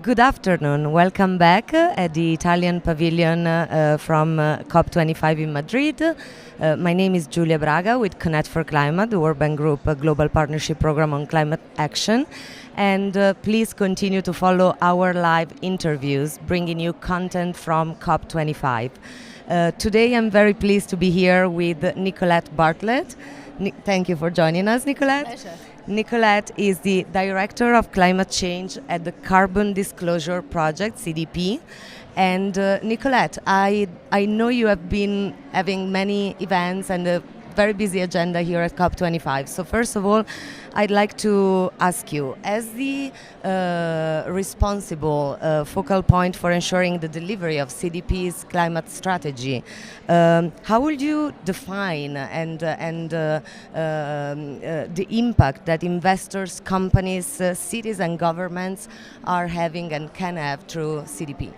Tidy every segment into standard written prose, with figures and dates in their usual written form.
Good afternoon. Welcome back at the Italian pavilion from COP25 in Madrid. My name is Giulia Braga with Connect for Climate, the World Bank Group Global Partnership Program on Climate Action. And please continue to follow our live interviews, bringing you content from COP25. Today I'm very pleased to be here with Nicolette Bartlett. Thank you for joining us, Nicolette. Pleasure. Nicolette is the Director of Climate Change at the Carbon Disclosure Project, CDP. And Nicolette, I know you have been having many events and a very busy agenda here at COP25. So first of all, I'd like to ask you, as the responsible focal point for ensuring the delivery of CDP's climate strategy, how would you define the impact that investors, companies, cities and governments are having and can have through CDP?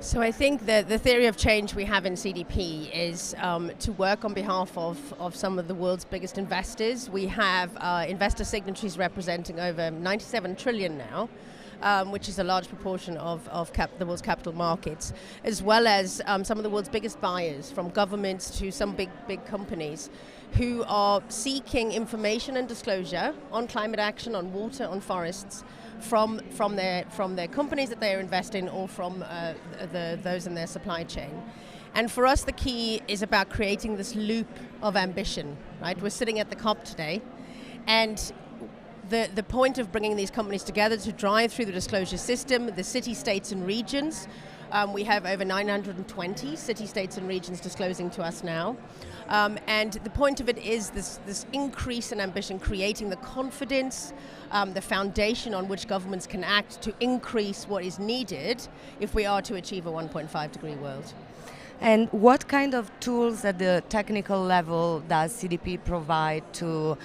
So I think that the theory of change we have in CDP is to work on behalf of some of the world's biggest investors. We have investor signatories representing over 97 trillion now, which is a large proportion of the world's capital markets, as well as some of the world's biggest buyers, from governments to some big companies, who are seeking information and disclosure on climate action, on water, on forests, from their companies that they are investing in, or from those in their supply chain. And for us, the key is about creating this loop of ambition. Right, we're sitting at the COP today, and the point of bringing these companies together to drive through the disclosure system, the city, states, and regions. We have over 920 city, states, and regions disclosing to us now. And the point of it is this increase in ambition, creating the confidence, the foundation on which governments can act to increase what is needed if we are to achieve a 1.5 degree world. And what kind of tools at the technical level does CDP provide to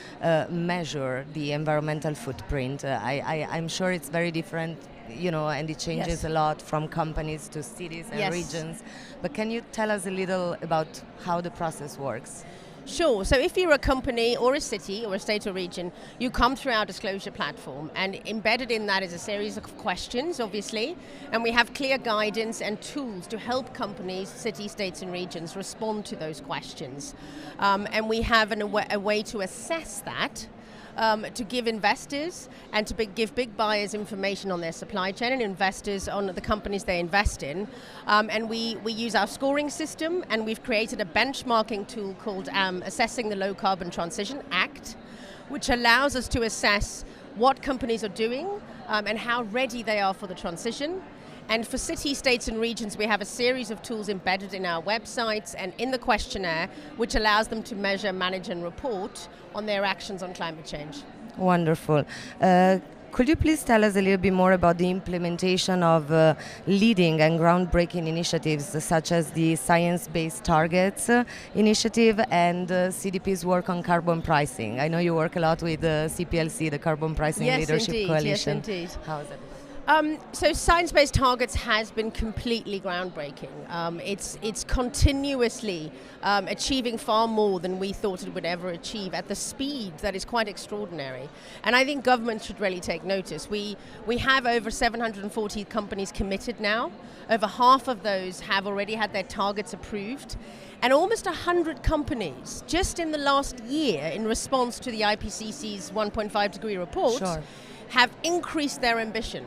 measure the environmental footprint? I'm sure it's very different, and it changes Yes. a lot from companies to cities and Yes. regions. But can you tell us a little about how the process works? Sure. So if you're a company or a city or a state or region, you come through our disclosure platform, and embedded in that is a series of questions, obviously, and we have clear guidance and tools to help companies, cities, states and regions respond to those questions. And we have a way to assess that, to give investors and to give big buyers information on their supply chain, and investors on the companies they invest in. And we use our scoring system, and we've created a benchmarking tool called Assessing the Low Carbon Transition, ACT, which allows us to assess what companies are doing and how ready they are for the transition. And for cities, states and regions, we have a series of tools embedded in our websites and in the questionnaire, which allows them to measure, manage and report on their actions on climate change. Wonderful. Could you please tell us a little bit more about the implementation of leading and groundbreaking initiatives such as the Science-Based Targets initiative and CDP's work on carbon pricing? I know you work a lot with CPLC, the Carbon Pricing Leadership Coalition. Yes, indeed. How is that? So Science-Based Targets has been completely groundbreaking. It's continuously achieving far more than we thought it would ever achieve at the speed that is quite extraordinary. And I think governments should really take notice. We have over 740 companies committed now. Over half of those have already had their targets approved. And almost 100 companies, just in the last year, in response to the IPCC's 1.5 degree report, Sure. have increased their ambition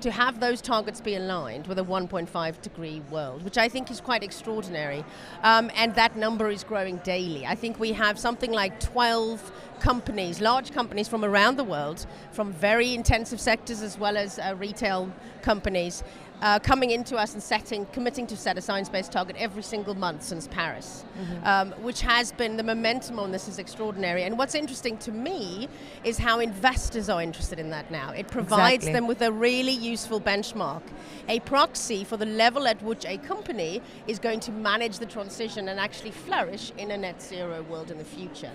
to have those targets be aligned with a 1.5 degree world, which I think is quite extraordinary. And that number is growing daily. I think we have something like 12 companies, large companies from around the world, from very intensive sectors as well as retail companies, coming into us and committing to set a science-based target every single month since Paris, which has been, the momentum on this is extraordinary. And what's interesting to me is how investors are interested in that now. It provides Exactly. them with a really useful benchmark, a proxy for the level at which a company is going to manage the transition and actually flourish in a net zero world in the future.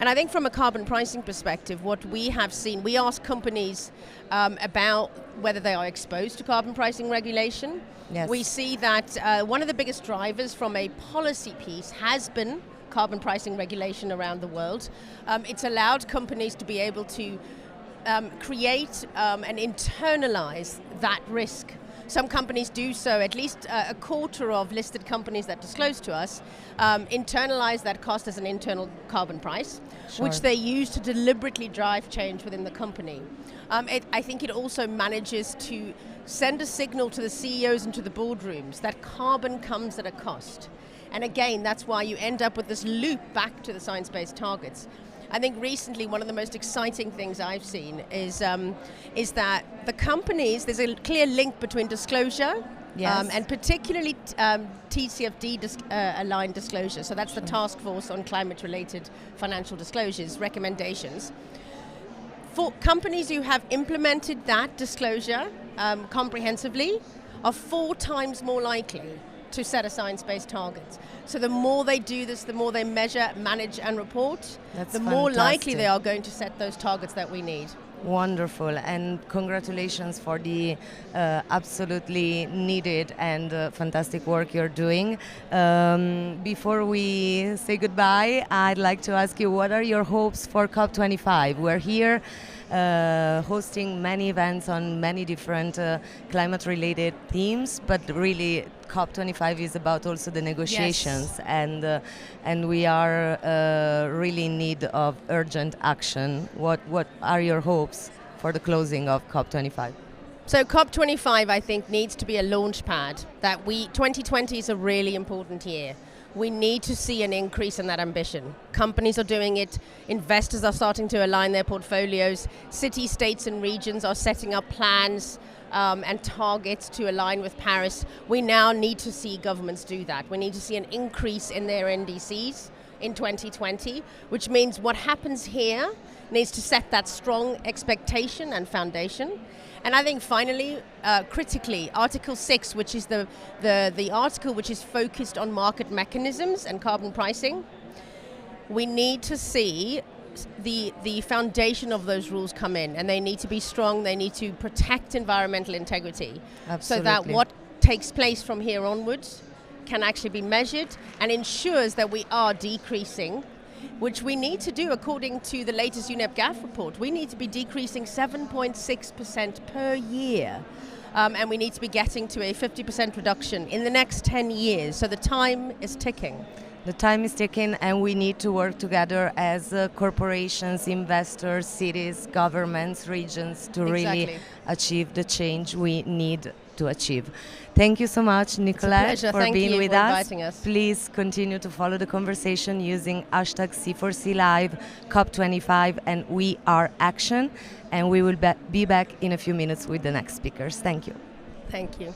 And I think from a carbon pricing perspective, what we have seen, we ask companies about whether they are exposed to carbon pricing regulation. Yes. We see that one of the biggest drivers from a policy piece has been carbon pricing regulation around the world. It's allowed companies to be able to create and internalize that risk. Some companies do so, at least a quarter of listed companies that disclose to us internalize that cost as an internal carbon price, which they use to deliberately drive change within the company. I think it also manages to send a signal to the CEOs and to the boardrooms that carbon comes at a cost. And again, that's why you end up with this loop back to the science-based targets. I think recently one of the most exciting things I've seen is that the companies, there's a clear link between disclosure and particularly TCFD aligned disclosure. So that's the Task Force on Climate-Related Financial Disclosures recommendations. For companies who have implemented that disclosure comprehensively are 4 times more likely to set a science-based target. So the more they do this, the more they measure, manage and report, the more likely they are going to set those targets that we need. Wonderful, and congratulations for the absolutely needed and fantastic work you're doing. Before we say goodbye, I'd like to ask you, what are your hopes for COP25? We're here hosting many events on many different climate-related themes, but really COP25 is about also the negotiations, and we are really in need of urgent action. What are your hopes for the closing of COP25? So COP25, I think, needs to be a launch pad. 2020 is a really important year. We need to see an increase in that ambition. Companies are doing it, investors are starting to align their portfolios, cities, states and regions are setting up plans and targets to align with Paris. We now need to see governments do that. We need to see an increase in their NDCs in 2020, which means what happens here needs to set that strong expectation and foundation. And I think finally, critically, Article 6, which is the article which is focused on market mechanisms and carbon pricing, we need to see the foundation of those rules come in, and they need to be strong, they need to protect environmental integrity. Absolutely. So that what takes place from here onwards can actually be measured and ensures that we are decreasing, which we need to do according to the latest UNEP GAF report. We need to be decreasing 7.6% per year. And we need to be getting to a 50% reduction in the next 10 years. So the time is ticking. The time is ticking, and we need to work together as corporations, investors, cities, governments, regions to really achieve the change we need to achieve. Thank you so much, Nicolette, for being with us. Please continue to follow the conversation using hashtag C4C COP25 and We Are Action. And we will be back in a few minutes with the next speakers. Thank you. Thank you.